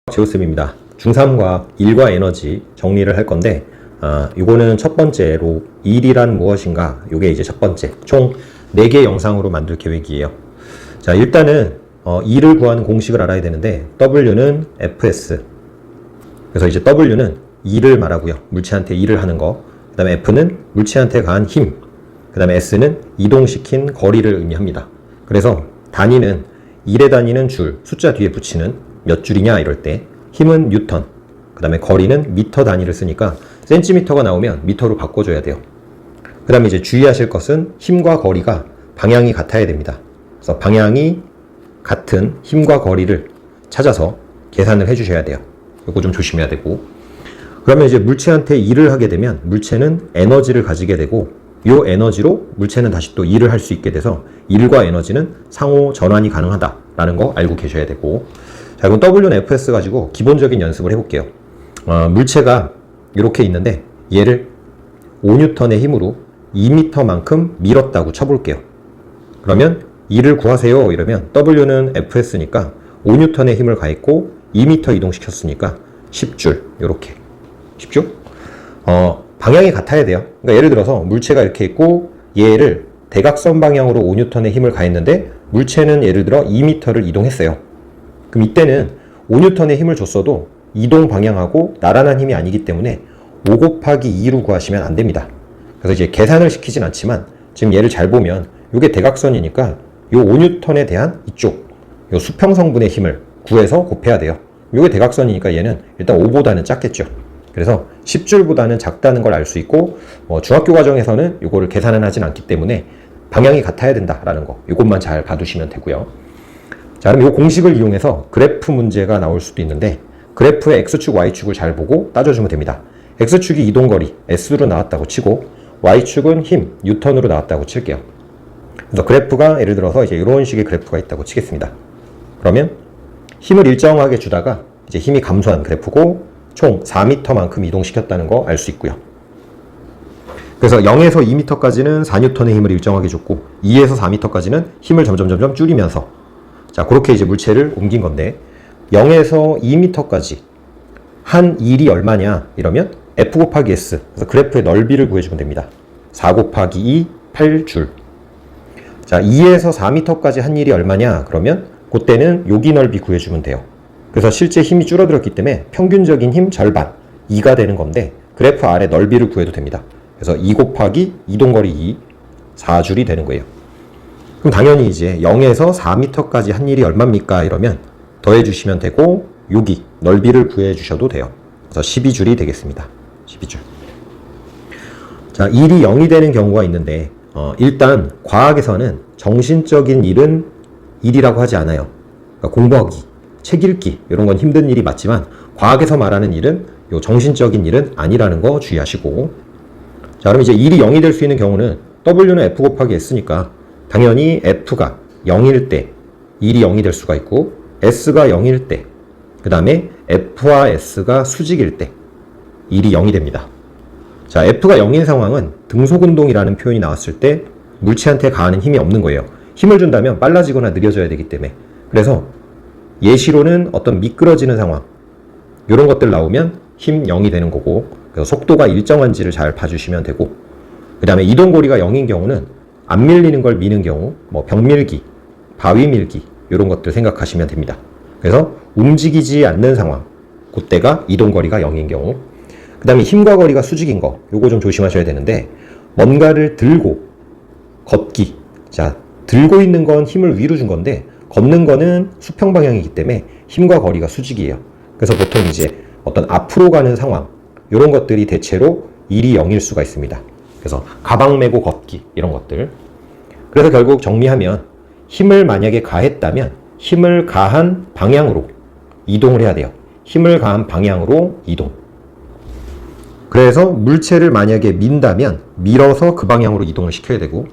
제오쌤입니다. 중3과학 일과 에너지 정리를 할 건데 이거는 첫 번째로 일이란 무엇인가, 요게 이제 첫 번째 총 4개 영상으로 만들 계획이에요. 자, 일단은 일을 구하는 공식을 알아야 되는데 W는 Fs, 그래서 이제 W는 일을 말하고요, 물체한테 일을 하는 거. 그 다음에 F는 물체한테 가한 힘, 그 다음에 S는 이동시킨 거리를 의미합니다. 그래서 단위는 일의 단위는 줄, 숫자 뒤에 붙이는 몇 줄이냐 이럴 때, 힘은 뉴턴, 그 다음에 거리는 미터 단위를 쓰니까 센티미터가 나오면 미터로 바꿔줘야 돼요. 그 다음에 이제 주의하실 것은 힘과 거리가 방향이 같아야 됩니다. 그래서 방향이 같은 힘과 거리를 찾아서 계산을 해주셔야 돼요. 이거 좀 조심해야 되고, 그러면 이제 물체한테 일을 하게 되면 물체는 에너지를 가지게 되고, 이 에너지로 물체는 다시 또 일을 할 수 있게 돼서 일과 에너지는 상호 전환이 가능하다라는 거 알고 계셔야 되고. 자, 그럼 W는 Fs 가지고 기본적인 연습을 해볼게요. 물체가 이렇게 있는데 얘를 5N의 힘으로 2m만큼 밀었다고 쳐볼게요. 그러면 E를 구하세요 이러면 W는 Fs니까 5N의 힘을 가했고 2m 이동시켰으니까 10줄, 이렇게 10줄? 방향이 같아야 돼요. 그러니까 예를 들어서 물체가 이렇게 있고 얘를 대각선 방향으로 5N의 힘을 가했는데 물체는 예를 들어 2m를 이동했어요. 그럼 이때는 5N의 힘을 줬어도 이동 방향하고 나란한 힘이 아니기 때문에 5 곱하기 2로 구하시면 안 됩니다. 그래서 이제 계산을 시키진 않지만 지금 얘를 잘 보면 이게 대각선이니까 이 5N에 대한 이쪽 이 수평성분의 힘을 구해서 곱해야 돼요. 이게 대각선이니까 얘는 일단 5보다는 작겠죠. 그래서 10줄보다는 작다는 걸 알 수 있고, 중학교 과정에서는 이거를 계산은 하진 않기 때문에 방향이 같아야 된다라는 거, 이것만 잘 봐두시면 되고요. 자, 그럼 이 공식을 이용해서 그래프 문제가 나올 수도 있는데, 그래프의 X축, Y축을 잘 보고 따져주면 됩니다. X축이 이동거리, S로 나왔다고 치고, Y축은 힘, 뉴턴으로 나왔다고 칠게요. 그래서 그래프가 예를 들어서 이제 이런 식의 그래프가 있다고 치겠습니다. 그러면 힘을 일정하게 주다가 이제 힘이 감소한 그래프고, 총 4m만큼 이동시켰다는 거 알 수 있고요. 그래서 0에서 2m까지는 4N의 힘을 일정하게 줬고, 2에서 4m까지는 힘을 점점 줄이면서, 자, 그렇게 이제 물체를 옮긴 건데, 0에서 2m까지 한 일이 얼마냐 이러면 F 곱하기 S, 그래서 그래프의 넓이를 구해주면 됩니다. 4 곱하기 2, 8줄. 자, 2에서 4m까지 한 일이 얼마냐 그러면 그때는 여기 넓이 구해주면 돼요. 그래서 실제 힘이 줄어들었기 때문에 평균적인 힘 절반, 2가 되는 건데 그래프 아래 넓이를 구해도 됩니다. 그래서 2 곱하기 이동거리 2, 4줄이 되는 거예요. 그럼 당연히 이제 0에서 4m까지 한 일이 얼마입니까 이러면 더해 주시면 되고, 여기 넓이를 구해 주셔도 돼요. 그래서 12줄이 되겠습니다. 12줄. 자, 일이 0이 되는 경우가 있는데, 일단 과학에서는 정신적인 일은 일이라고 하지 않아요. 그러니까 공부하기, 책 읽기 이런 건 힘든 일이 맞지만 과학에서 말하는 일은 요 정신적인 일은 아니라는 거 주의하시고. 자, 그럼 이제 일이 0이 될 수 있는 경우는 W는 F 곱하기 S니까 당연히 F가 0일 때 일이 0이 될 수가 있고, S가 0일 때, 그 다음에 F와 S가 수직일 때 일이 0이 됩니다. 자, F가 0인 상황은 등속운동이라는 표현이 나왔을 때 물체한테 가하는 힘이 없는 거예요. 힘을 준다면 빨라지거나 느려져야 되기 때문에. 그래서 예시로는 어떤 미끄러지는 상황, 이런 것들 나오면 힘 0이 되는 거고, 그래서 속도가 일정한지를 잘 봐주시면 되고, 그 다음에 이동거리가 0인 경우는 안 밀리는 걸 미는 경우, 뭐 벽 밀기, 바위 밀기 이런 것들 생각하시면 됩니다. 그래서 움직이지 않는 상황, 그때가 이동거리가 0인 경우. 그 다음에 힘과 거리가 수직인 거, 요거 좀 조심하셔야 되는데, 뭔가를 들고 걷기. 자, 들고 있는 건 힘을 위로 준 건데 걷는 거는 수평 방향이기 때문에 힘과 거리가 수직이에요. 그래서 보통 이제 어떤 앞으로 가는 상황, 이런 것들이 대체로 일이 0일 수가 있습니다. 그래서 가방 메고 걷기 이런 것들. 그래서 결국 정리하면 힘을 만약에 가했다면 힘을 가한 방향으로 이동을 해야 돼요. 힘을 가한 방향으로 이동. 그래서 물체를 만약에 민다면 밀어서 그 방향으로 이동을 시켜야 되고,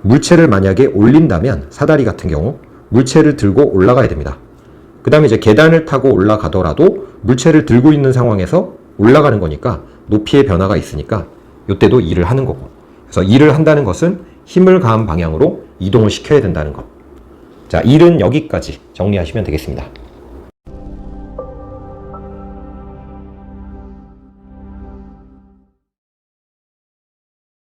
물체를 만약에 올린다면 사다리 같은 경우 물체를 들고 올라가야 됩니다. 그 다음에 이제 계단을 타고 올라가더라도 물체를 들고 있는 상황에서 올라가는 거니까 높이의 변화가 있으니까 이때도 일을 하는 거고. 그래서 일을 한다는 것은 힘을 가한 방향으로 이동을 시켜야 된다는 것. 자, 일은 여기까지 정리하시면 되겠습니다.